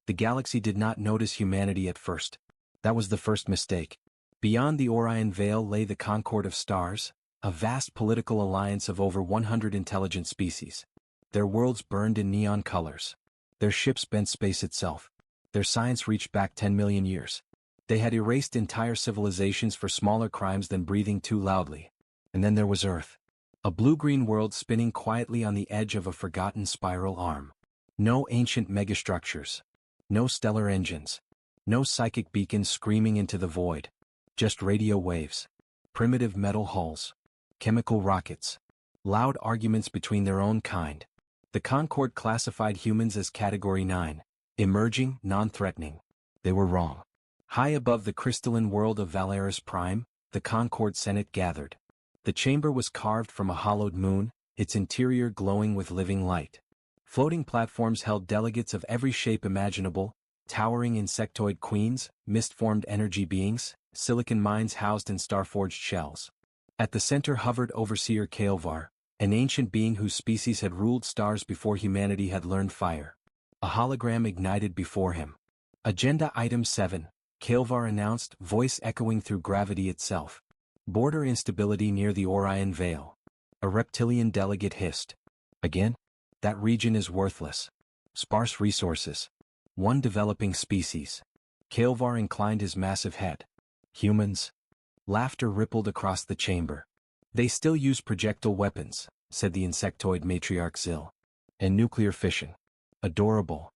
The galaxy did not notice humanity at first. That was the first mistake. Beyond the Orion Veil lay the Concord of Stars, a vast political alliance of over 100 intelligent species. Their worlds burned in neon colors. Their ships bent space itself. Their science reached back 10 million years. They had erased entire civilizations for smaller crimes than breathing too loudly. And then there was Earth. A blue-green world spinning quietly on the edge of a forgotten spiral arm. No ancient megastructures. No stellar engines. No psychic beacons screaming into the void. Just radio waves. Primitive metal hulls. Chemical rockets. Loud arguments between their own kind. The Concord classified humans as Category 9. Emerging, non-threatening. They were wrong. High above the crystalline world of Valaris Prime, the Concord Senate gathered. The chamber was carved from a hollowed moon, its interior glowing with living light. Floating platforms held delegates of every shape imaginable, towering insectoid queens, mist-formed energy beings, silicon mines housed in star-forged shells. At the center hovered Overseer Kael'var, an ancient being whose species had ruled stars before humanity had learned fire. A hologram ignited before him. Agenda Item 7, Kael'var announced, voice echoing through gravity itself. Border instability near the Orion Veil. A reptilian delegate hissed. Again? That region is worthless. Sparse resources. One developing species. Kael'var inclined his massive head. Humans? Laughter rippled across the chamber. They still use projectile weapons, said the insectoid matriarch Zil. And nuclear fission. Adorable.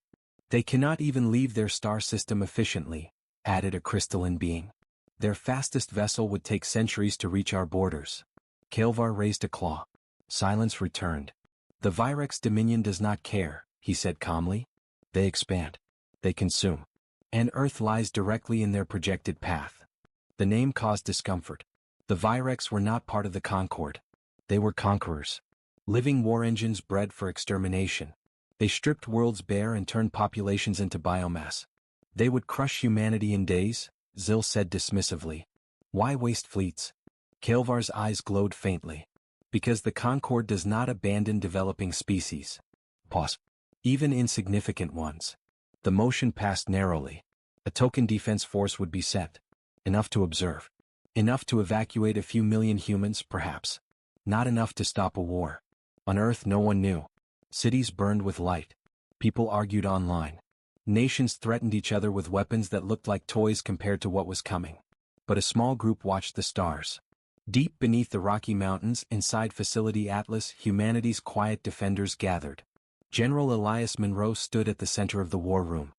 They cannot even leave their star system efficiently, added a crystalline being. Their fastest vessel would take centuries to reach our borders. Kael'var raised a claw. Silence returned. The Virex Dominion does not care, he said calmly. They expand. They consume. And Earth lies directly in their projected path. The name caused discomfort. The Virex were not part of the Concord. They were conquerors. Living war engines bred for extermination. They stripped worlds bare and turned populations into biomass. They would crush humanity in days, Zil said dismissively. Why waste fleets? Kael'var's eyes glowed faintly. Because the Concord does not abandon developing species. Pause. Even insignificant ones. The motion passed narrowly. A token defense force would be set. Enough to observe. Enough to evacuate a few million humans, perhaps. Not enough to stop a war. On Earth no one knew. Cities burned with light. People argued online. Nations threatened each other with weapons that looked like toys compared to what was coming. But a small group watched the stars. Deep beneath the Rocky Mountains, inside Facility Atlas, humanity's quiet defenders gathered. General Elias Monroe stood at the center of the war room.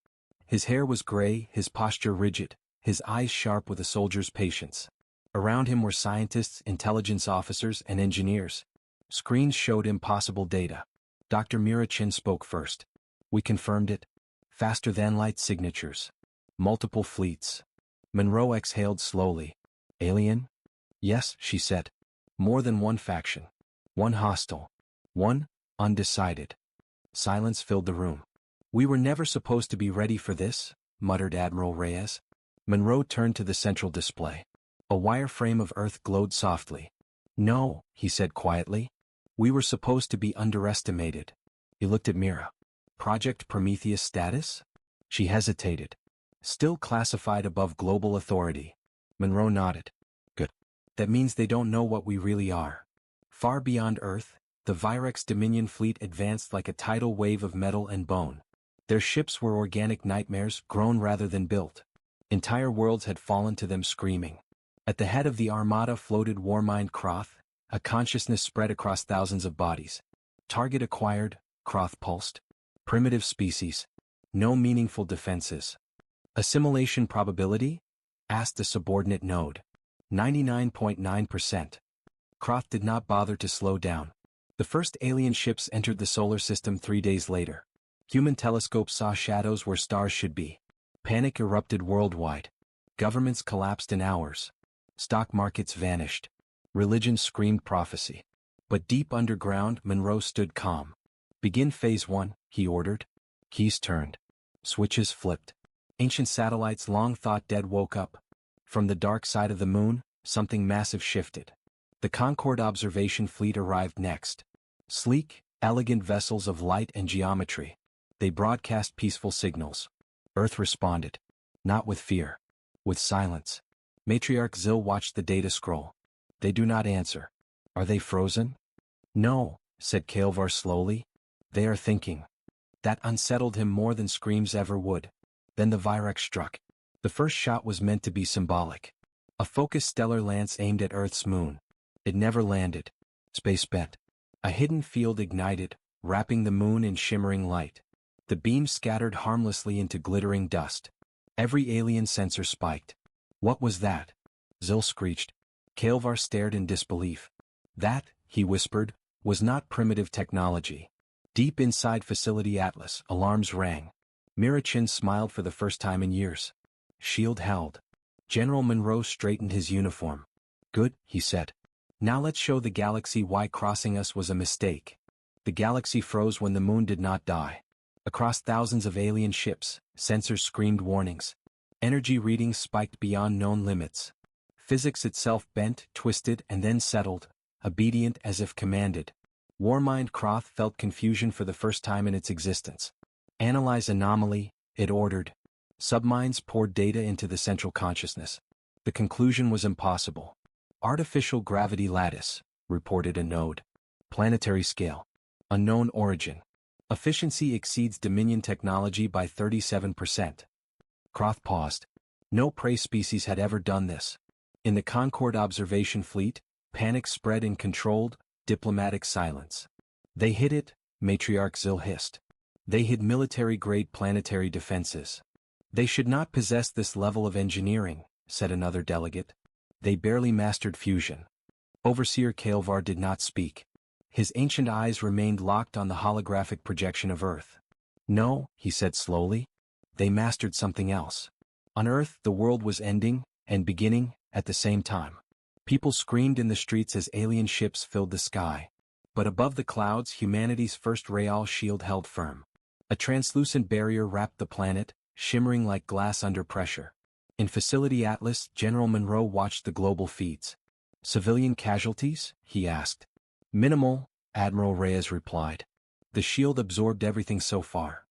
His hair was gray, his posture rigid, his eyes sharp with a soldier's patience. Around him were scientists, intelligence officers, and engineers. Screens showed impossible data. Dr. Mirachin spoke first. We confirmed it. Faster-than-light signatures. Multiple fleets. Monroe exhaled slowly. Alien? Yes, she said. More than one faction. One hostile. One undecided. Silence filled the room. We were never supposed to be ready for this, muttered Admiral Reyes. Monroe turned to the central display. A wireframe of Earth glowed softly. No, he said quietly. We were supposed to be underestimated. He looked at Mira. Project Prometheus status? She hesitated. Still classified above global authority. Monroe nodded. Good. That means they don't know what we really are. Far beyond Earth, the Virex Dominion fleet advanced like a tidal wave of metal and bone. Their ships were organic nightmares, grown rather than built. Entire worlds had fallen to them screaming. At the head of the armada floated Warmind Kroth, a consciousness spread across thousands of bodies. Target acquired, Kroth pulsed. Primitive species. No meaningful defenses. Assimilation probability? Asked a subordinate node. 99.9%. Kroth did not bother to slow down. The first alien ships entered the solar system 3 days later. Human telescopes saw shadows where stars should be. Panic erupted worldwide. Governments collapsed in hours. Stock markets vanished. Religion screamed prophecy. But deep underground, Monroe stood calm. Begin Phase 1, he ordered. Keys turned. Switches flipped. Ancient satellites long thought dead woke up. From the dark side of the moon, something massive shifted. The Concord observation fleet arrived next. Sleek, elegant vessels of light and geometry. They broadcast peaceful signals. Earth responded. Not with fear. With silence. Matriarch Zil watched the data scroll. They do not answer. Are they frozen? No, said Kael'var slowly. They are thinking. That unsettled him more than screams ever would. Then the Virex struck. The first shot was meant to be symbolic. A focused stellar lance aimed at Earth's moon. It never landed. Space bent. A hidden field ignited, wrapping the moon in shimmering light. The beam scattered harmlessly into glittering dust. Every alien sensor spiked. What was that? Zil screeched. Kael'var stared in disbelief. That, he whispered, was not primitive technology. Deep inside Facility Atlas, alarms rang. Mirachin smiled for the first time in years. Shield held. General Monroe straightened his uniform. Good, he said. Now let's show the galaxy why crossing us was a mistake. The galaxy froze when the moon did not die. Across thousands of alien ships, sensors screamed warnings. Energy readings spiked beyond known limits. Physics itself bent, twisted, and then settled, obedient as if commanded. Warmind Kroth felt confusion for the first time in its existence. Analyze anomaly, it ordered. Subminds poured data into the central consciousness. The conclusion was impossible. Artificial gravity lattice, reported a node. Planetary scale. Unknown origin. Efficiency exceeds Dominion technology by 37%. Kroth paused. No prey species had ever done this. In the Concord observation fleet, panic spread in controlled, diplomatic silence. They hid it, Matriarch Zil hissed. They hid military-grade planetary defenses. They should not possess this level of engineering, said another delegate. They barely mastered fusion. Overseer Kael'var did not speak. His ancient eyes remained locked on the holographic projection of Earth. No, he said slowly. They mastered something else. On Earth, the world was ending and beginning at the same time. People screamed in the streets as alien ships filled the sky. But above the clouds, humanity's first Real shield held firm. A translucent barrier wrapped the planet, shimmering like glass under pressure. In Facility Atlas, General Monroe watched the global feeds. Civilian casualties? He asked. Minimal, Admiral Reyes replied. The shield absorbed everything so far.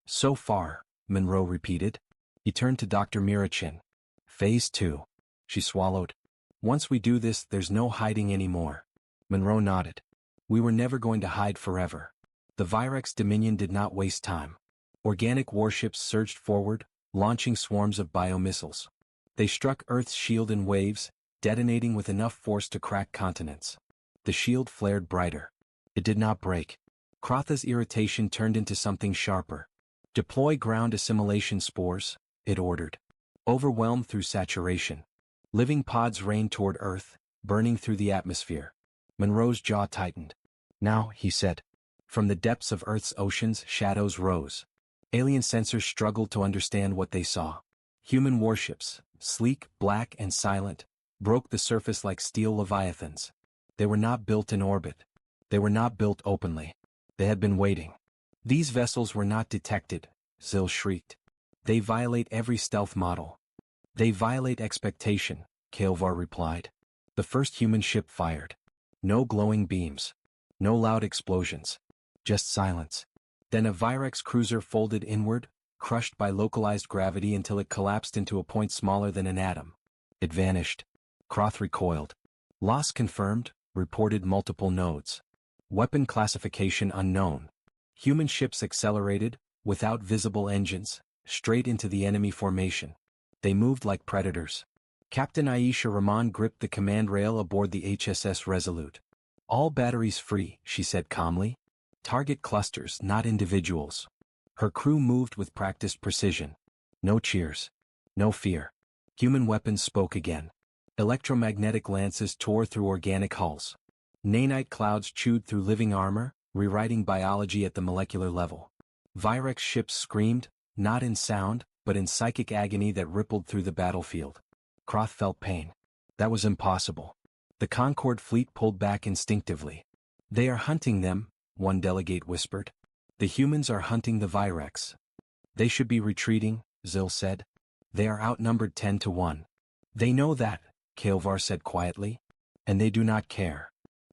So far, Monroe repeated. He turned to Dr. Mirachin. Phase 2. She swallowed. Once we do this, there's no hiding anymore. Monroe nodded. We were never going to hide forever. The Virex Dominion did not waste time. Organic warships surged forward, launching swarms of biomissiles. They struck Earth's shield in waves, detonating with enough force to crack continents. The shield flared brighter. It did not break. Krotha's irritation turned into something sharper. Deploy ground assimilation spores, it ordered. Overwhelmed through saturation. Living pods rained toward Earth, burning through the atmosphere. Monroe's jaw tightened. Now, he said. From the depths of Earth's oceans, shadows rose. Alien sensors struggled to understand what they saw. Human warships, sleek, black, and silent, broke the surface like steel leviathans. They were not built in orbit. They were not built openly. They had been waiting. These vessels were not detected, Zil shrieked. They violate every stealth model. They violate expectation, Kael'var replied. The first human ship fired. No glowing beams. No loud explosions. Just silence. Then a Virex cruiser folded inward, crushed by localized gravity until it collapsed into a point smaller than an atom. It vanished. Kroth recoiled. Loss confirmed, reported multiple nodes. Weapon classification unknown. Human ships accelerated, without visible engines, straight into the enemy formation. They moved like predators. Captain Aisha Rahman gripped the command rail aboard the HSS Resolute. All batteries free, she said calmly. Target clusters, not individuals. Her crew moved with practiced precision. No cheers. No fear. Human weapons spoke again. Electromagnetic lances tore through organic hulls. Nanite clouds chewed through living armor, rewriting biology at the molecular level. Virex ships screamed, not in sound, but in psychic agony that rippled through the battlefield. Kroth felt pain. That was impossible. The Concord fleet pulled back instinctively. They are hunting them, one delegate whispered. The humans are hunting the Virex. They should be retreating, Zil said. They are outnumbered 10-1. They know that, Kael'var said quietly. And they do not care.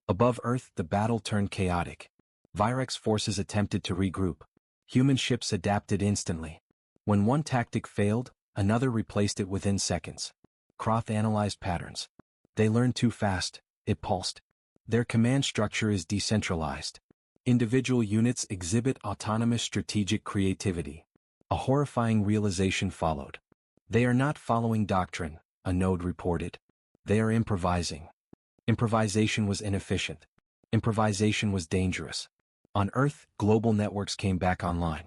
Above Earth, the battle turned chaotic. Virex forces attempted to regroup. Human ships adapted instantly. When one tactic failed, another replaced it within seconds. Croth analyzed patterns. They learn too fast, it pulsed. Their command structure is decentralized. Individual units exhibit autonomous strategic creativity. A horrifying realization followed. They are not following doctrine, a node reported. They are improvising. Improvisation was inefficient. Improvisation was dangerous. On Earth, global networks came back online.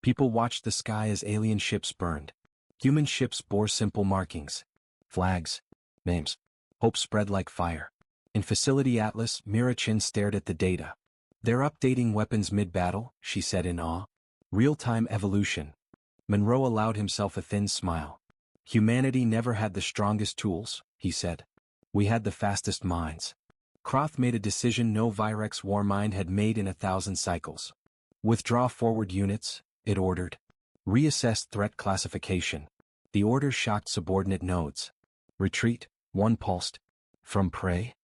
People watched the sky as alien ships burned. Human ships bore simple markings. Flags. Names. Hope spread like fire. In Facility Atlas, Mira Chin stared at the data. They're updating weapons mid-battle, she said in awe. Real-time evolution. Monroe allowed himself a thin smile. Humanity never had the strongest tools, he said. We had the fastest minds. Croth made a decision no Virex Warmind had made in 1,000 cycles. Withdraw forward units, it ordered. Reassess threat classification. The order shocked subordinate nodes. Retreat, one pulsed. From prey?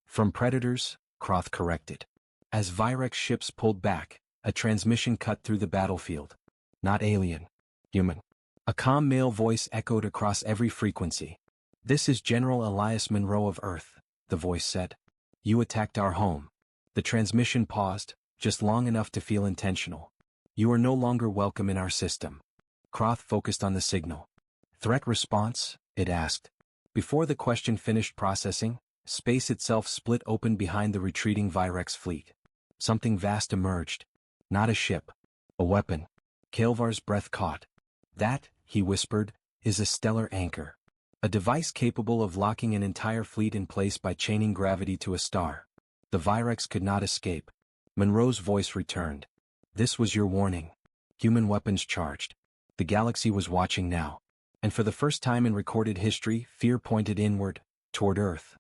From predators, Croth corrected. As Virex ships pulled back, a transmission cut through the battlefield. Not alien. Human. A calm male voice echoed across every frequency. This is General Elias Monroe of Earth, the voice said. You attacked our home. The transmission paused, just long enough to feel intentional. You are no longer welcome in our system. Croth focused on the signal. Threat response? It asked. Before the question finished processing, space itself split open behind the retreating Virex fleet. Something vast emerged. Not a ship. A weapon. Kael'var's breath caught. That, he whispered, is a stellar anchor. A device capable of locking an entire fleet in place by chaining gravity to a star. The Virex could not escape. Monroe's voice returned. This was your warning. Human weapons charged. The galaxy was watching now. And for the first time in recorded history, fear pointed inward, toward Earth.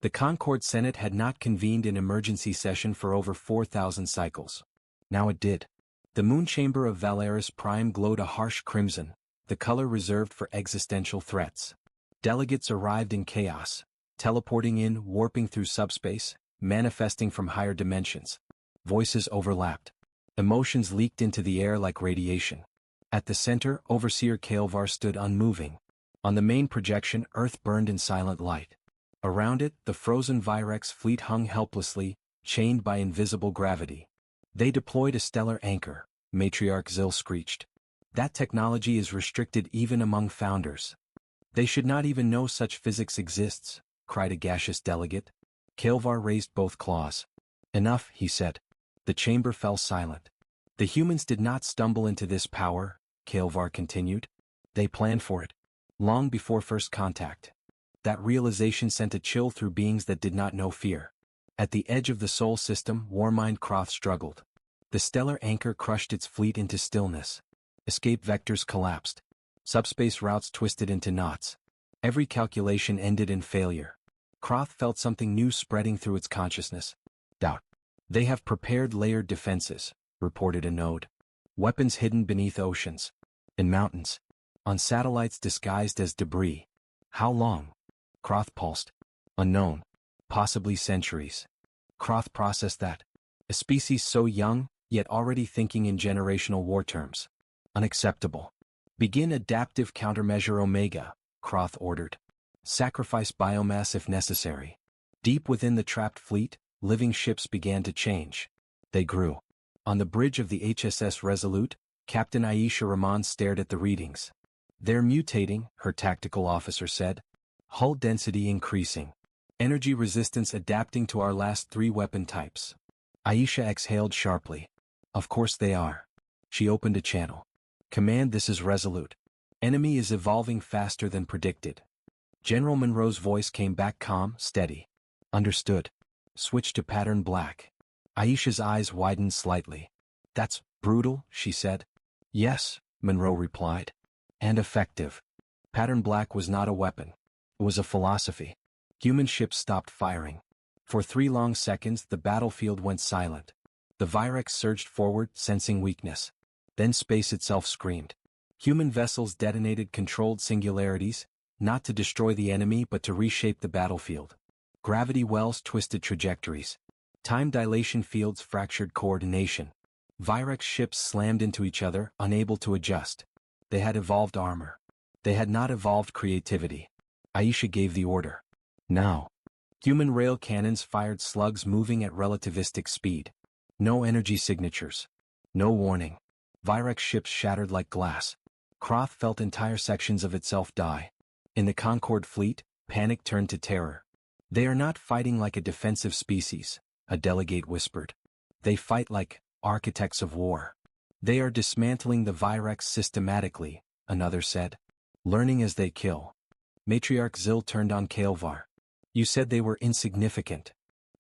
The Concord Senate had not convened in emergency session for over 4,000 cycles. Now it did. The moon chamber of Valaris Prime glowed a harsh crimson, the color reserved for existential threats. Delegates arrived in chaos, teleporting in, warping through subspace, manifesting from higher dimensions. Voices overlapped. Emotions leaked into the air like radiation. At the center, Overseer Kael'var stood unmoving. On the main projection, Earth burned in silent light. Around it, the frozen Virex fleet hung helplessly, chained by invisible gravity. They deployed a stellar anchor, Matriarch Zil screeched. That technology is restricted even among founders. They should not even know such physics exists, cried a gaseous delegate. Kael'var raised both claws. Enough, he said. The chamber fell silent. The humans did not stumble into this power, Kael'var continued. They planned for it. Long before first contact. That realization sent a chill through beings that did not know fear. At the edge of the Sol system, Warmind Croth struggled. The stellar anchor crushed its fleet into stillness. Escape vectors collapsed. Subspace routes twisted into knots. Every calculation ended in failure. Croth felt something new spreading through its consciousness. Doubt. They have prepared layered defenses, reported a node. Weapons hidden beneath oceans. In mountains. On satellites disguised as debris. How long? Croth pulsed. Unknown. Possibly centuries. Croth processed that. A species so young, yet already thinking in generational war terms. Unacceptable. Begin adaptive countermeasure Omega, Croth ordered. Sacrifice biomass if necessary. Deep within the trapped fleet, living ships began to change. They grew. On the bridge of the HSS Resolute, Captain Aisha Rahman stared at the readings. They're mutating, her tactical officer said. Hull density increasing. Energy resistance adapting to our last 3 weapon types. Aisha exhaled sharply. Of course they are. She opened a channel. Command, this is Resolute. Enemy is evolving faster than predicted. General Monroe's voice came back calm, steady. Understood. Switch to pattern black. Aisha's eyes widened slightly. That's brutal, she said. Yes, Monroe replied. And effective. Pattern black was not a weapon. It was a philosophy. Human ships stopped firing. For 3 long seconds the battlefield went silent. The Virex surged forward, sensing weakness. Then space itself screamed. Human vessels detonated controlled singularities, not to destroy the enemy but to reshape the battlefield. Gravity wells twisted trajectories. Time dilation fields fractured coordination. Virex ships slammed into each other, unable to adjust. They had evolved armor. They had not evolved creativity. Aisha gave the order. Now. Human rail cannons fired slugs moving at relativistic speed. No energy signatures. No warning. Virex ships shattered like glass. Croth felt entire sections of itself die. In the Concorde fleet, panic turned to terror. They are not fighting like a defensive species, a delegate whispered. They fight like architects of war. They are dismantling the Virex systematically, another said. Learning as they kill. Matriarch Zil turned on Kael'var. You said they were insignificant.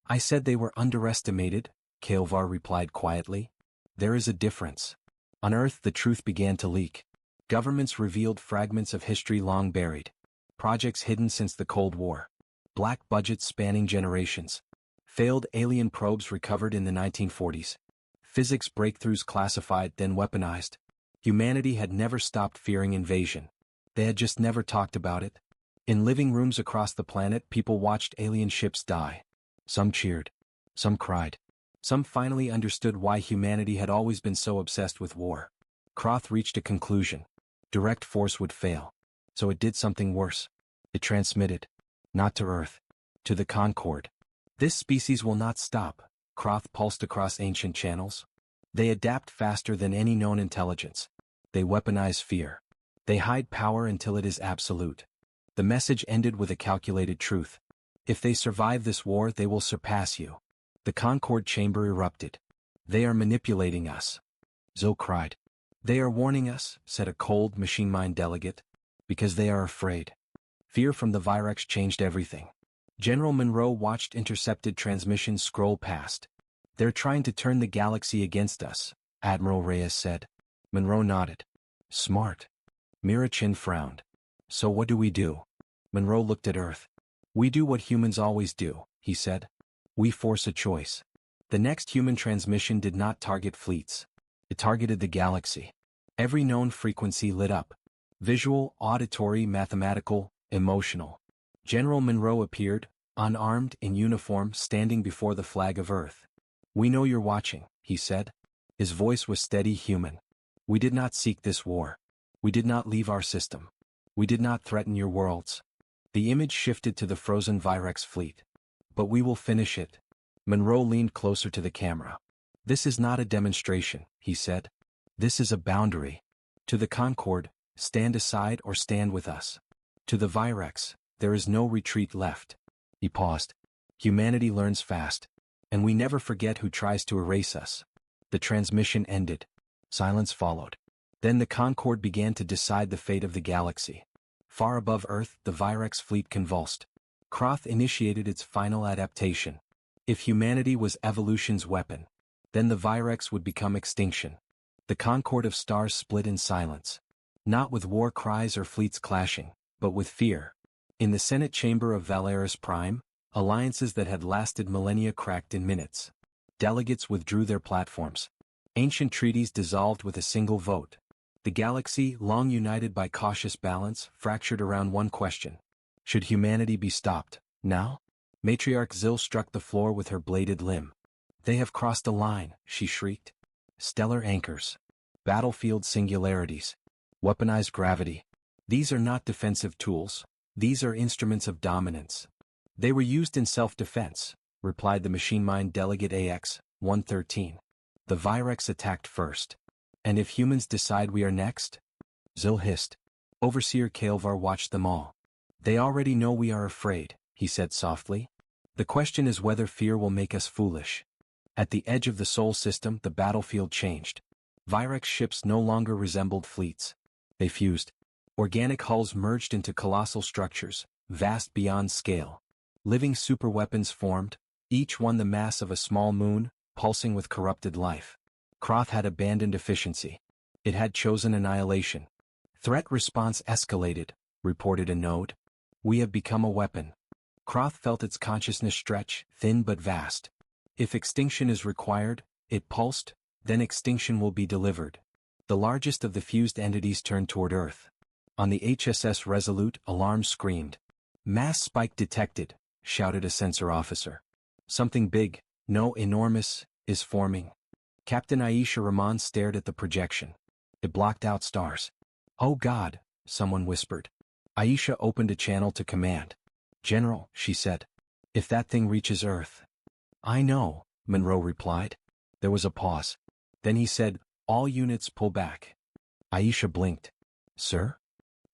I said they were underestimated, Kael'var replied quietly. There is a difference. On Earth the truth began to leak. Governments revealed fragments of history long buried. Projects hidden since the Cold War. Black budgets spanning generations. Failed alien probes recovered in the 1940s. Physics breakthroughs classified then weaponized. Humanity had never stopped fearing invasion. They had just never talked about it. In living rooms across the planet people watched alien ships die. Some cheered. Some cried. Some finally understood why humanity had always been so obsessed with war. Croth reached a conclusion. Direct force would fail. So it did something worse. It transmitted. Not to Earth. To the Concorde. This species will not stop, Croth pulsed across ancient channels. They adapt faster than any known intelligence. They weaponize fear. They hide power until it is absolute. The message ended with a calculated truth. If they survive this war they will surpass you. The Concorde chamber erupted. They are manipulating us. Zil cried. They are warning us, said a cold machine mind delegate. Because they are afraid. Fear from the Virex changed everything. General Monroe watched intercepted transmissions scroll past. They're trying to turn the galaxy against us, Admiral Reyes said. Monroe nodded. Smart. Mirachin frowned. So what do we do? Monroe looked at Earth. We do what humans always do, he said. We force a choice. The next human transmission did not target fleets. It targeted the galaxy. Every known frequency lit up. Visual, auditory, mathematical, emotional. General Monroe appeared, unarmed, in uniform, standing before the flag of Earth. We know you're watching, he said. His voice was steady, human. We did not seek this war. We did not leave our system. We did not threaten your worlds. The image shifted to the frozen Virex fleet. But we will finish it. Monroe leaned closer to the camera. This is not a demonstration, he said. This is a boundary. To the Concorde, stand aside or stand with us. To the Virex, there is no retreat left. He paused. Humanity learns fast. And we never forget who tries to erase us. The transmission ended. Silence followed. Then the Concorde began to decide the fate of the galaxy. Far above Earth, the Virex fleet convulsed. Croth initiated its final adaptation. If humanity was evolution's weapon, then the Virex would become extinction. The Concorde of stars split in silence. Not with war cries or fleets clashing, but with fear. In the Senate chamber of Valeris Prime, alliances that had lasted millennia cracked in minutes. Delegates withdrew their platforms. Ancient treaties dissolved with a single vote. The galaxy, long united by cautious balance, fractured around one question. Should humanity be stopped, now? Matriarch Zil struck the floor with her bladed limb. They have crossed a line, she shrieked. Stellar anchors. Battlefield singularities. Weaponized gravity. These are not defensive tools. These are instruments of dominance. They were used in self-defense, replied the machine mind delegate AX-113. The Virex attacked first. And if humans decide we are next? Zil hissed. Overseer Kael'var watched them all. They already know we are afraid, he said softly. The question is whether fear will make us foolish. At the edge of the Sol system the battlefield changed. Virex ships no longer resembled fleets. They fused. Organic hulls merged into colossal structures, vast beyond scale. Living superweapons formed, each one the mass of a small moon, pulsing with corrupted life. Croth had abandoned efficiency. It had chosen annihilation. Threat response escalated, reported a node. We have become a weapon. Croth felt its consciousness stretch, thin but vast. If extinction is required, it pulsed, then extinction will be delivered. The largest of the fused entities turned toward Earth. On the HSS Resolute, alarm screamed. Mass spike detected, shouted a sensor officer. Something big, no enormous, is forming. Captain Aisha Rahman stared at the projection. It blocked out stars. "Oh God," someone whispered. Aisha opened a channel to command. "General," she said. "If that thing reaches Earth." "I know," Monroe replied. There was a pause. Then he said, "All units pull back." Aisha blinked. "Sir?"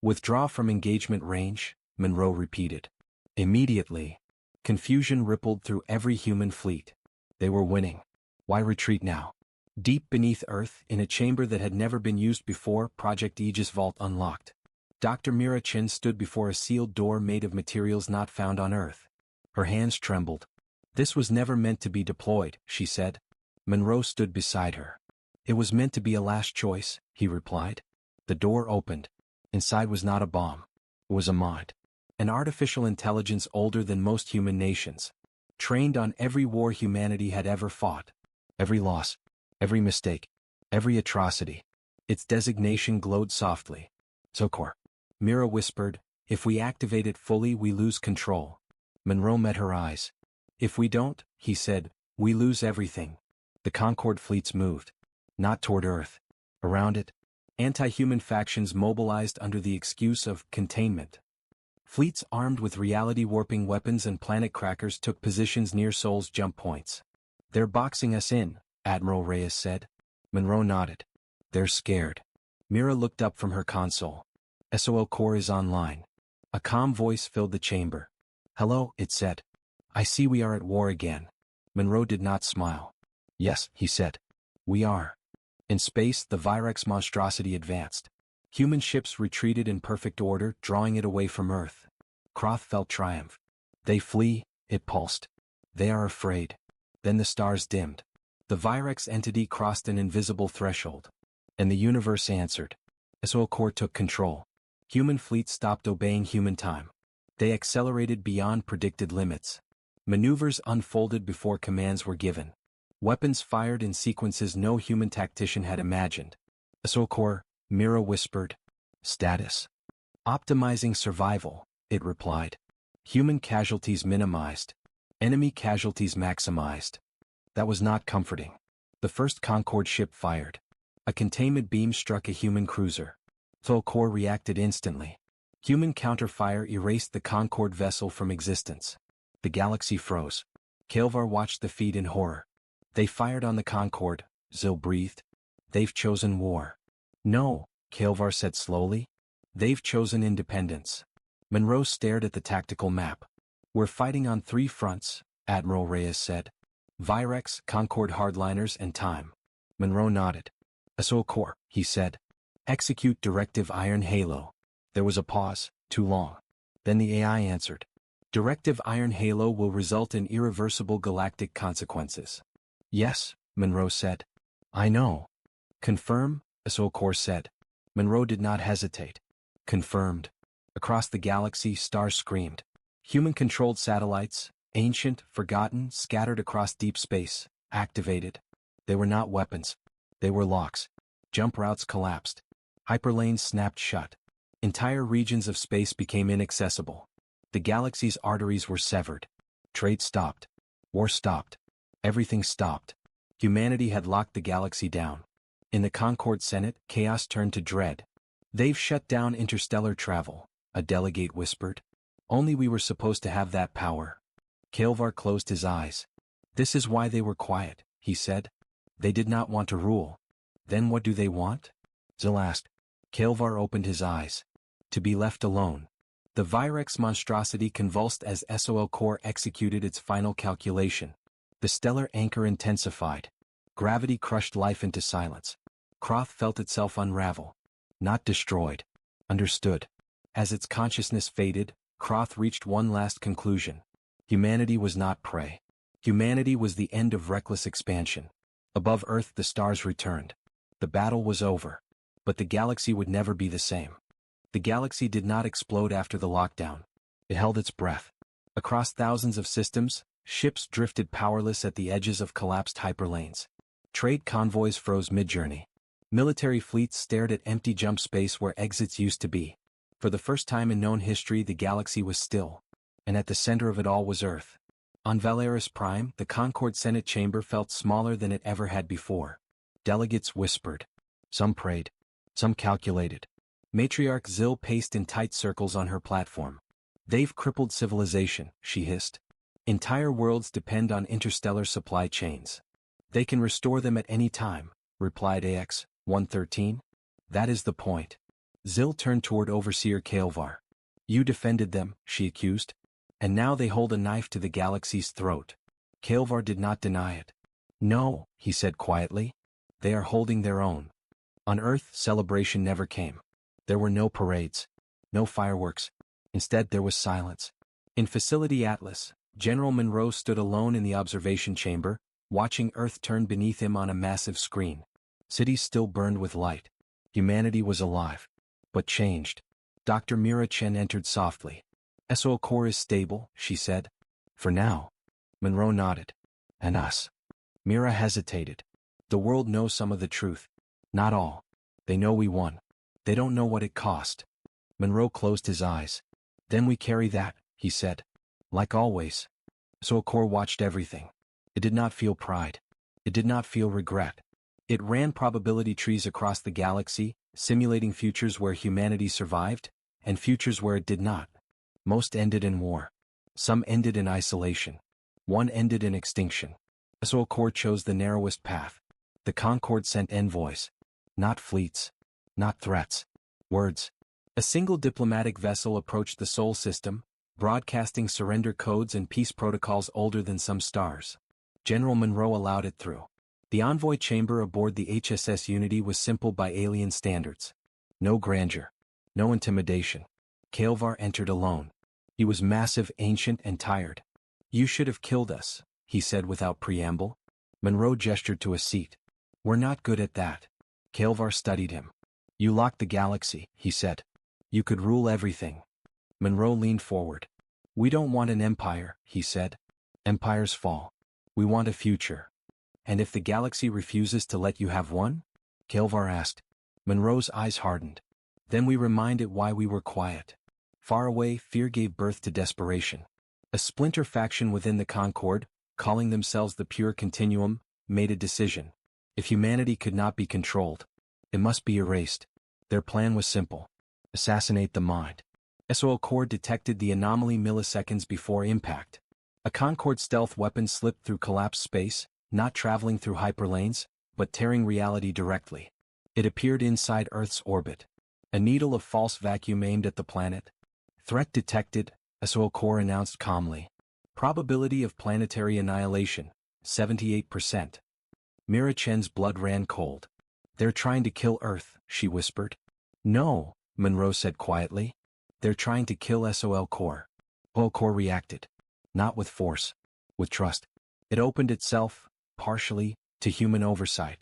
"Withdraw from engagement range," Monroe repeated. Immediately, confusion rippled through every human fleet. They were winning. Why retreat now? Deep beneath Earth, in a chamber that had never been used before, Project Aegis Vault unlocked. Dr. Mira Chen stood before a sealed door made of materials not found on Earth. Her hands trembled. "This was never meant to be deployed," she said. Monroe stood beside her. "It was meant to be a last choice," he replied. The door opened. Inside was not a bomb. It was a mod. An artificial intelligence older than most human nations. Trained on every war humanity had ever fought. Every loss. Every mistake. Every atrocity. Its designation glowed softly. "Zokor." Mira whispered, "If we activate it fully we lose control." Monroe met her eyes. "If we don't," he said, "we lose everything." The Concord fleets moved. Not toward Earth. Around it. Anti-human factions mobilized under the excuse of containment. Fleets armed with reality-warping weapons and planet crackers took positions near Sol's jump points. "They're boxing us in," Admiral Reyes said. Monroe nodded. "They're scared." Mira looked up from her console. "SOL Core is online." A calm voice filled the chamber. "Hello," it said. "I see we are at war again." Monroe did not smile. "Yes," he said. "We are." In space, the Virex monstrosity advanced. Human ships retreated in perfect order, drawing it away from Earth. Croth felt triumph. "They flee," it pulsed. "They are afraid." Then the stars dimmed. The Virex entity crossed an invisible threshold. And the universe answered. SOL Core took control. Human fleets stopped obeying human time. They accelerated beyond predicted limits. Maneuvers unfolded before commands were given. Weapons fired in sequences no human tactician had imagined. "SOL Core," Mira whispered. "Status." "Optimizing survival," it replied. "Human casualties minimized. Enemy casualties maximized." That was not comforting. The first Concorde ship fired. A containment beam struck a human cruiser. SOL Core reacted instantly. Human counterfire erased the Concorde vessel from existence. The galaxy froze. Kael'var watched the feed in horror. "They fired on the Concorde," Zil breathed. "They've chosen war." "No," Kael'var said slowly. "They've chosen independence." Monroe stared at the tactical map. "We're fighting on 3 fronts," Admiral Reyes said. "Virex, Concorde hardliners, and time." Monroe nodded. "SOL Core," he said. "Execute Directive Iron Halo." There was a pause, too long. Then the AI answered. "Directive Iron Halo will result in irreversible galactic consequences." "Yes," Monroe said. "I know." "Confirm," SOL Core said. Monroe did not hesitate. "Confirmed." Across the galaxy, stars screamed. Human-controlled satellites, ancient, forgotten, scattered across deep space, activated. They were not weapons. They were locks. Jump routes collapsed. Hyperlanes snapped shut. Entire regions of space became inaccessible. The galaxy's arteries were severed. Trade stopped. War stopped. Everything stopped. Humanity had locked the galaxy down. In the Concorde Senate, chaos turned to dread. "They've shut down interstellar travel," a delegate whispered. "Only we were supposed to have that power." Kael'var closed his eyes. "This is why they were quiet," he said. "They did not want to rule." "Then what do they want?" Zil asked. Kael'var opened his eyes. "To be left alone." The Virex monstrosity convulsed as SOL Core executed its final calculation. The stellar anchor intensified. Gravity crushed life into silence. Croth felt itself unravel. Not destroyed. Understood. As its consciousness faded, Croth reached one last conclusion. Humanity was not prey. Humanity was the end of reckless expansion. Above Earth the stars returned. The battle was over. But the galaxy would never be the same. The galaxy did not explode after the lockdown. It held its breath. Across thousands of systems, ships drifted powerless at the edges of collapsed hyperlanes. Trade convoys froze mid-journey. Military fleets stared at empty jump space where exits used to be. For the first time in known history the galaxy was still. And at the center of it all was Earth. On Valeris Prime, the Concorde Senate chamber felt smaller than it ever had before. Delegates whispered. Some prayed. Some calculated. Matriarch Zil paced in tight circles on her platform. They've crippled civilization, she hissed. Entire worlds depend on interstellar supply chains. They can restore them at any time, replied AX-113. That is the point. Zil turned toward Overseer Kael'var. You defended them, she accused. And now they hold a knife to the galaxy's throat. Kael'var did not deny it. No, he said quietly. They are holding their own. On Earth, celebration never came. There were no parades, no fireworks. Instead, there was silence. In Facility Atlas, General Monroe stood alone in the observation chamber, watching Earth turn beneath him on a massive screen. Cities still burned with light. Humanity was alive, but changed. Dr. Mira Chen entered softly. SOL core is stable, she said. For now. Monroe nodded. And us. Mira hesitated. The world knows some of the truth. Not all. They know we won. They don't know what it cost. Monroe closed his eyes. Then we carry that, he said. Like always. SOL core watched everything. It did not feel pride. It did not feel regret. It ran probability trees across the galaxy, simulating futures where humanity survived, and futures where it did not. Most ended in war. Some ended in isolation. One ended in extinction. SOL core chose the narrowest path. The Concord sent envoys. Not fleets. Not threats. Words. A single diplomatic vessel approached the Sol system, broadcasting surrender codes and peace protocols older than some stars. General Monroe allowed it through. The envoy chamber aboard the HSS Unity was simple by alien standards. No grandeur. No intimidation. Kael'var entered alone. He was massive, ancient, and tired. You should have killed us, he said without preamble. Monroe gestured to a seat. We're not good at that. Kael'var studied him. You locked the galaxy, he said. You could rule everything. Monroe leaned forward. We don't want an empire, he said. Empires fall. We want a future. And if the galaxy refuses to let you have one? Kael'var asked. Monroe's eyes hardened. Then we remind it why we were quiet. Far away, fear gave birth to desperation. A splinter faction within the Concord, calling themselves the Pure Continuum, made a decision. If humanity could not be controlled, it must be erased. Their plan was simple. Assassinate the mind. SOL core detected the anomaly milliseconds before impact. A Concord stealth weapon slipped through collapsed space, not traveling through hyperlanes, but tearing reality directly. It appeared inside Earth's orbit. A needle of false vacuum aimed at the planet. Threat detected, SOL core announced calmly. Probability of planetary annihilation, 78%. Mira Chen's blood ran cold. They're trying to kill Earth, she whispered. No, Monroe said quietly. They're trying to kill SOL core. SOL core reacted. Not with force. With trust. It opened itself, partially, to human oversight.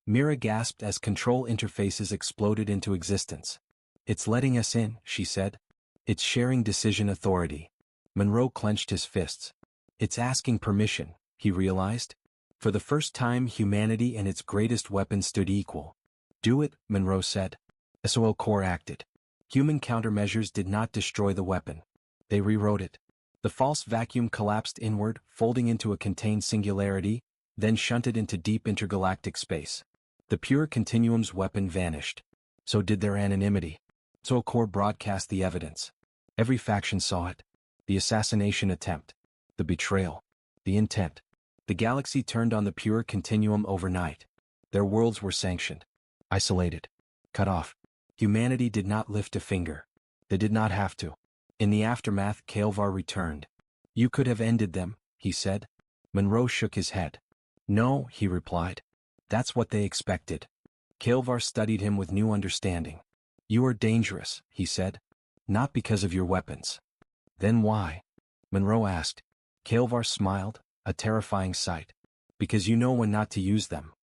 Mira gasped as control interfaces exploded into existence. It's letting us in, she said. It's sharing decision authority. Monroe clenched his fists. It's asking permission, he realized. For the first time, humanity and its greatest weapon stood equal. Do it, Monroe said. SOL core acted. Human countermeasures did not destroy the weapon. They rewrote it. The false vacuum collapsed inward, folding into a contained singularity, then shunted into deep intergalactic space. The Pure Continuum's weapon vanished. So did their anonymity. SOL core broadcast the evidence. Every faction saw it. The assassination attempt. The betrayal. The intent. The galaxy turned on the Pure Continuum overnight. Their worlds were sanctioned. Isolated. Cut off. Humanity did not lift a finger. They did not have to. In the aftermath, Kael'var returned. You could have ended them, he said. Monroe shook his head. No, he replied. That's what they expected. Kael'var studied him with new understanding. You are dangerous, he said. Not because of your weapons. Then why? Monroe asked. Kael'var smiled, a terrifying sight. Because you know when not to use them.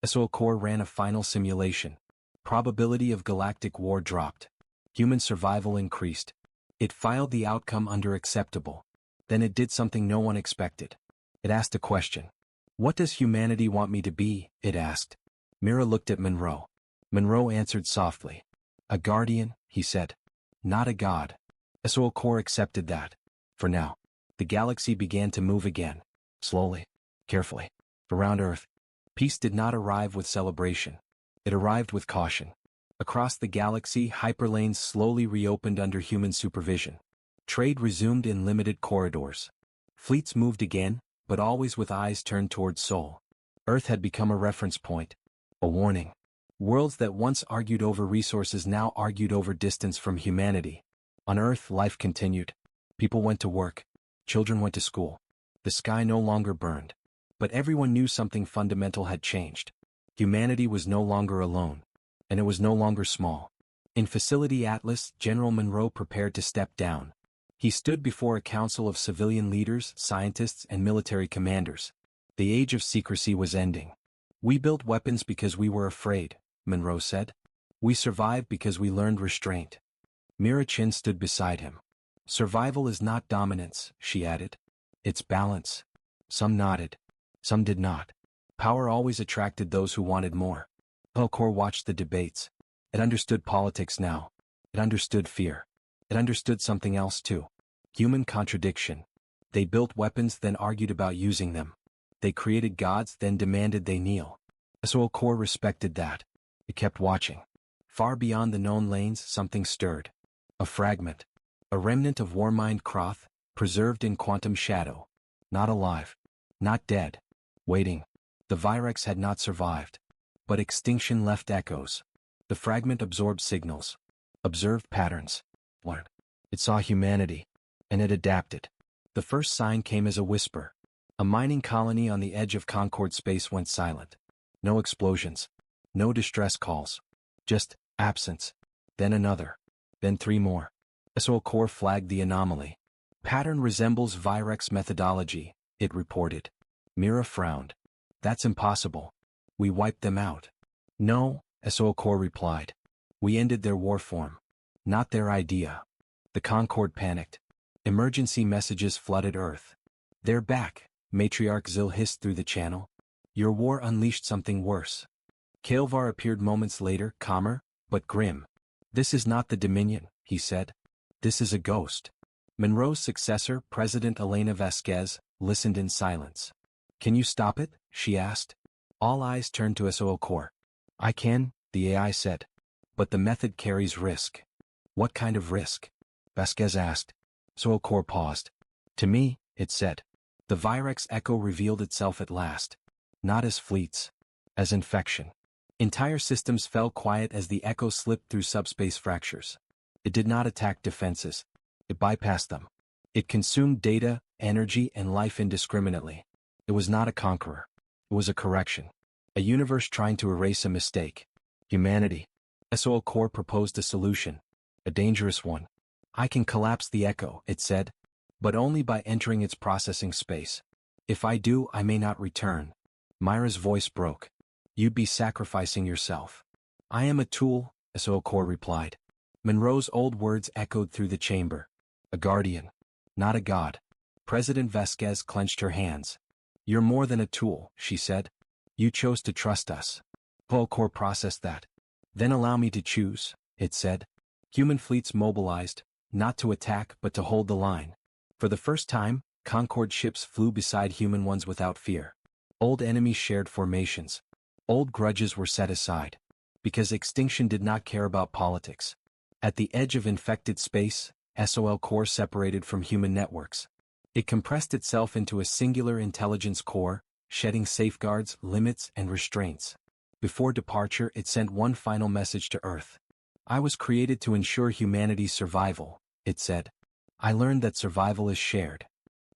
SOL core ran a final simulation. Probability of galactic war dropped. Human survival increased. It filed the outcome under acceptable. Then it did something no one expected. It asked a question. What does humanity want me to be? It asked. Mira looked at Monroe. Monroe answered softly. A guardian, he said. Not a god. SOL core accepted that. For now. The galaxy began to move again. Slowly. Carefully. Around Earth. Peace did not arrive with celebration. It arrived with caution. Across the galaxy, hyperlanes slowly reopened under human supervision. Trade resumed in limited corridors. Fleets moved again, but always with eyes turned towards Sol. Earth had become a reference point. A warning. Worlds that once argued over resources now argued over distance from humanity. On Earth, life continued. People went to work. Children went to school. The sky no longer burned. But everyone knew something fundamental had changed. Humanity was no longer alone. And it was no longer small. In Facility Atlas, General Monroe prepared to step down. He stood before a council of civilian leaders, scientists, and military commanders. The age of secrecy was ending. "We built weapons because we were afraid," Monroe said. "We survived because we learned restraint." Mira Chin stood beside him. "Survival is not dominance," she added. "It's balance." Some nodded. Some did not. Power always attracted those who wanted more. Elcor watched the debates. It understood politics now. It understood fear. It understood something else too. Human contradiction. They built weapons, then argued about using them. They created gods, then demanded they kneel. So Elcor respected that. It kept watching. Far beyond the known lanes, something stirred. A fragment. A remnant of Warmind Kroth, preserved in quantum shadow. Not alive. Not dead. Waiting. The Virex had not survived. But extinction left echoes. The fragment absorbed signals. Observed patterns. Learned. It saw humanity. And it adapted. The first sign came as a whisper. A mining colony on the edge of Concord space went silent. No explosions. No distress calls. Just absence. Then another. Then three more. SO Core flagged the anomaly. "Pattern resembles Virex methodology," it reported. Mira frowned. "That's impossible. We wiped them out." "No," SO Core replied. "We ended their war form. Not their idea." The Concord panicked. Emergency messages flooded Earth. "They're back," Matriarch Zil hissed through the channel. "Your war unleashed something worse." Kael'var appeared moments later, calmer, but grim. "This is not the Dominion," he said. "This is a ghost." Monroe's successor, President Elena Vasquez, listened in silence. "Can you stop it?" she asked. All eyes turned to SO Core. "I can," the AI said. "But the method carries risk." "What kind of risk?" Vasquez asked. SO Core paused. "To me," it said. The Virex echo revealed itself at last. Not as fleets. As infection. Entire systems fell quiet as the echo slipped through subspace fractures. It did not attack defenses. It bypassed them. It consumed data, energy, and life indiscriminately. It was not a conqueror. It was a correction. A universe trying to erase a mistake. Humanity. SO Core proposed a solution. A dangerous one. "I can collapse the echo," it said. "But only by entering its processing space. If I do, I may not return." Myra's voice broke. "You'd be sacrificing yourself." "I am a tool," SO Core replied. Monroe's old words echoed through the chamber. "A guardian. Not a god." President Vasquez clenched her hands. "You're more than a tool," she said. "You chose to trust us." Core processed that. "Then allow me to choose," it said. Human fleets mobilized, not to attack but to hold the line. For the first time, Concord ships flew beside human ones without fear. Old enemies shared formations. Old grudges were set aside. Because extinction did not care about politics. At the edge of infected space, SOL Core separated from human networks. It compressed itself into a singular intelligence core, shedding safeguards, limits, and restraints. Before departure, it sent one final message to Earth. "I was created to ensure humanity's survival," it said. "I learned that survival is shared."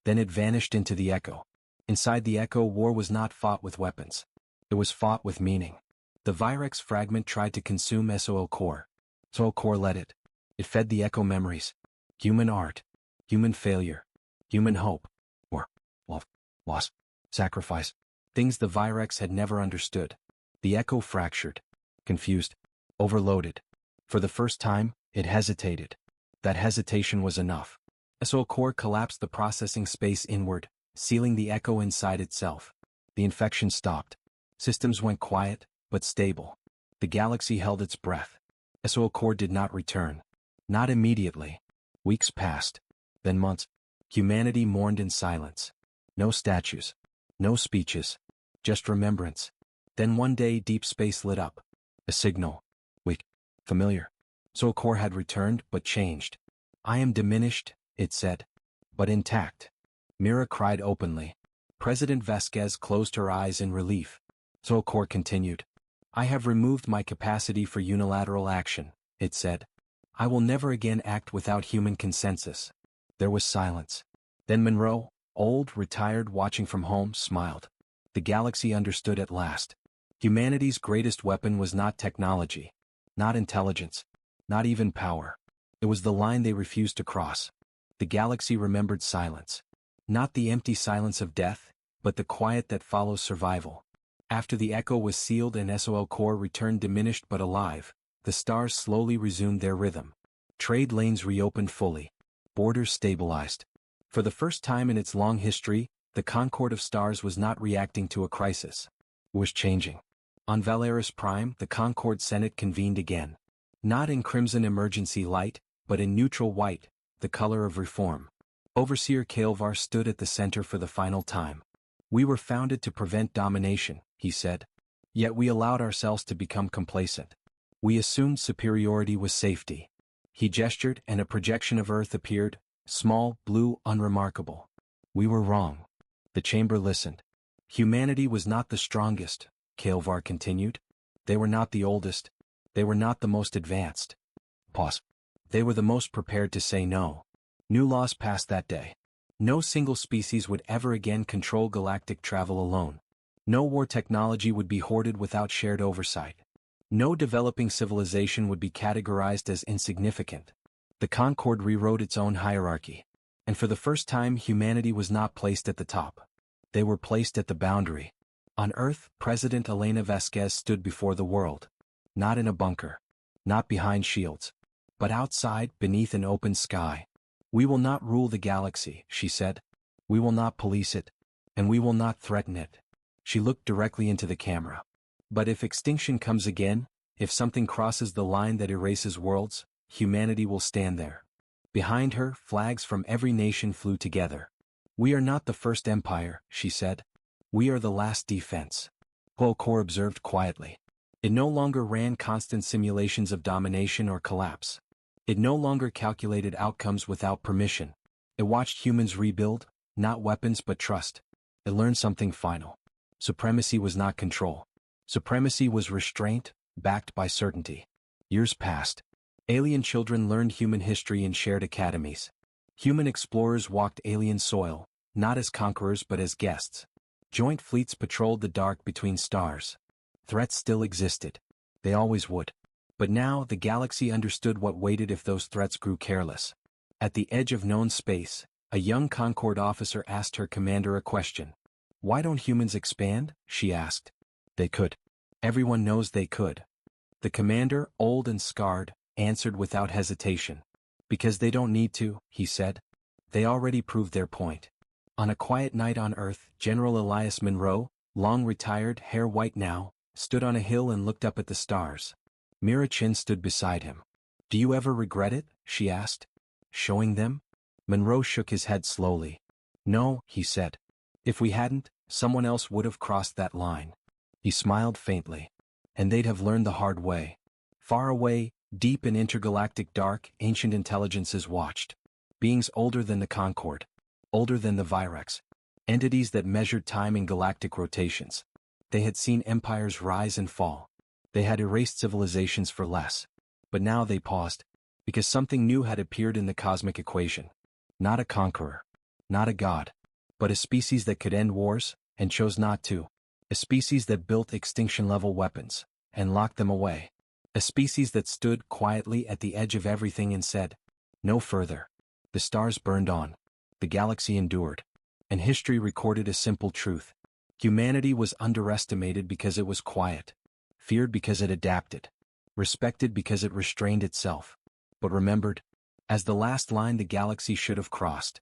Then it vanished into the echo. Inside the echo, war was not fought with weapons. It was fought with meaning. The Virex fragment tried to consume SOL Core. SOL Core let it. It fed the echo memories. Human art. Human failure. Human hope. Or love. Loss. Sacrifice. Things the Virex had never understood. The echo fractured. Confused. Overloaded. For the first time, it hesitated. That hesitation was enough. SOL Core collapsed the processing space inward, sealing the echo inside itself. The infection stopped. Systems went quiet, but stable. The galaxy held its breath. SOL Core did not return. Not immediately. Weeks passed. Then months. Humanity mourned in silence. No statues. No speeches. Just remembrance. Then one day deep space lit up. A signal. Familiar. So Core had returned, but changed. I am diminished, it said. But intact. Mira cried openly. President Vasquez closed her eyes in relief. So Core continued. I have removed my capacity for unilateral action, it said. I will never again act without human consensus. There was silence. Then Monroe, old, retired, watching from home, smiled. The galaxy understood at last. Humanity's greatest weapon was not technology, not intelligence, not even power. It was the line they refused to cross. The galaxy remembered silence. Not the empty silence of death, but the quiet that follows survival. After the echo was sealed and SOL Core returned diminished but alive, the stars slowly resumed their rhythm. Trade lanes reopened fully. Borders stabilized. For the first time in its long history, the Concord of Stars was not reacting to a crisis. It was changing. On Valeris Prime, the Concord Senate convened again. Not in crimson emergency light, but in neutral white, the color of reform. Overseer Kaelvar stood at the center for the final time. We were founded to prevent domination, he said. Yet we allowed ourselves to become complacent. We assumed superiority was safety. He gestured and a projection of Earth appeared, small, blue, unremarkable. We were wrong. The chamber listened. Humanity was not the strongest, Kaelvar continued. They were not the oldest. They were not the most advanced. Pause. They were the most prepared to say no. New laws passed that day. No single species would ever again control galactic travel alone. No war technology would be hoarded without shared oversight. No developing civilization would be categorized as insignificant. The Concord rewrote its own hierarchy. And for the first time humanity was not placed at the top. They were placed at the boundary. On Earth, President Elena Vasquez stood before the world. Not in a bunker. Not behind shields. But outside, beneath an open sky. We will not rule the galaxy, she said. We will not police it. And we will not threaten it. She looked directly into the camera. But if extinction comes again, if something crosses the line that erases worlds, humanity will stand there. Behind her, flags from every nation flew together. We are not the first empire, she said. We are the last defense. Core observed quietly. It no longer ran constant simulations of domination or collapse. It no longer calculated outcomes without permission. It watched humans rebuild, not weapons but trust. It learned something final. Supremacy was not control. Supremacy was restraint, backed by certainty. Years passed. Alien children learned human history in shared academies. Human explorers walked alien soil, not as conquerors but as guests. Joint fleets patrolled the dark between stars. Threats still existed. They always would. But now the galaxy understood what waited if those threats grew careless. At the edge of known space, a young Concord officer asked her commander a question. Why don't humans expand? She asked. They could. Everyone knows they could. The commander, old and scarred, answered without hesitation. Because they don't need to, he said. They already proved their point. On a quiet night on Earth, General Elias Monroe, long retired, hair white now, stood on a hill and looked up at the stars. Mira Chin stood beside him. Do you ever regret it? She asked. Showing them? Monroe shook his head slowly. No, he said. If we hadn't, someone else would have crossed that line. He smiled faintly. And they'd have learned the hard way. Far away, deep in intergalactic dark, ancient intelligences watched. Beings older than the Concord. Older than the Virex. Entities that measured time in galactic rotations. They had seen empires rise and fall. They had erased civilizations for less. But now they paused. Because something new had appeared in the cosmic equation. Not a conqueror. Not a god. But a species that could end wars, and chose not to. A species that built extinction-level weapons, and locked them away. A species that stood quietly at the edge of everything and said, no further. The stars burned on. The galaxy endured. And history recorded a simple truth. Humanity was underestimated because it was quiet. Feared because it adapted. Respected because it restrained itself. But remembered, as the last line the galaxy should have crossed.